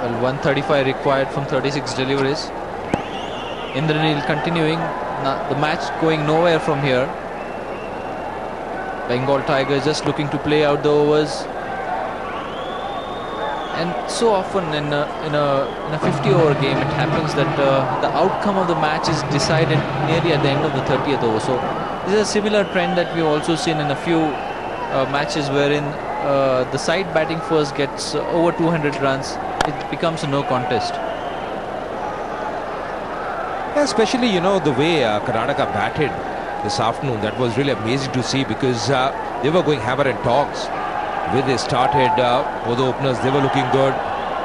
Well, 135 required from 36 deliveries. Indranil continuing the match, going nowhere from here. Bengal Tigers just looking to play out the overs. And so often in a 50-over game, it happens that the outcome of the match is decided nearly at the end of the 30th over. So this is a similar trend that we've also seen in a few matches wherein the side batting first gets over 200 runs. It becomes a no contest. Yeah, especially, you know, the way Karnataka batted this afternoon, that was really amazing to see, because they were going hammer and tongs. The way they started, both the openers, they were looking good.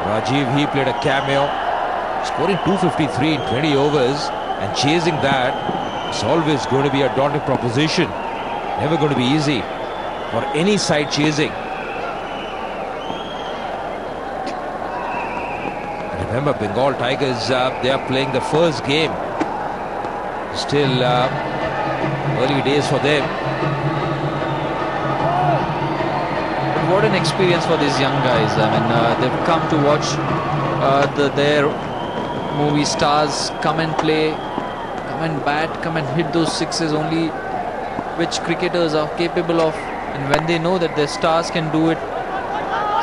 Rajiv, he played a cameo, scoring 253 in 20 overs, and chasing that is always going to be a daunting proposition. Never going to be easy for any side chasing. Remember, Bengal Tigers, they are playing the first game. Still early days for them. What an experience for these young guys. I mean, they've come to watch their movie stars come and play, come and bat, come and hit those sixes, only which cricketers are capable of. And when they know that their stars can do it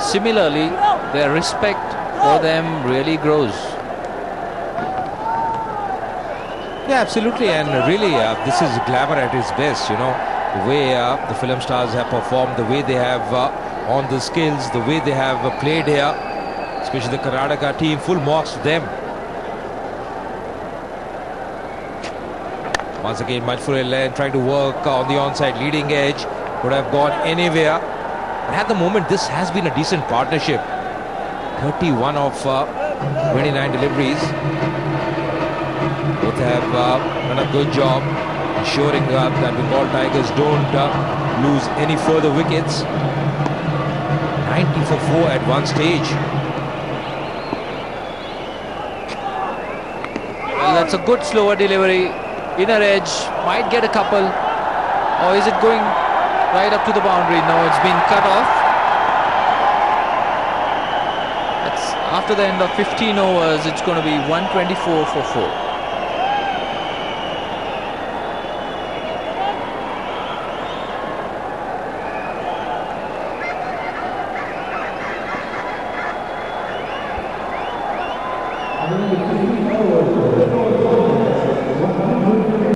similarly, their respect for them really grows. Yeah, absolutely, and really this is glamour at its best, you know, the way the film stars have performed, the way they have on the skills, the way they have played here, especially the Karnataka team. Full marks to them. Once again, Manfred Len trying to work on the onside leading edge, could have gone anywhere, but at the moment this has been a decent partnership. 31 of 29 deliveries. Both have done a good job ensuring that Bengal Tigers don't lose any further wickets. 90 for 4 at one stage. Well, that's a good slower delivery. Inner edge, might get a couple. Or is it going right up to the boundary? No, it's been cut off. After the end of 15 overs, it's going to be 124 for 4.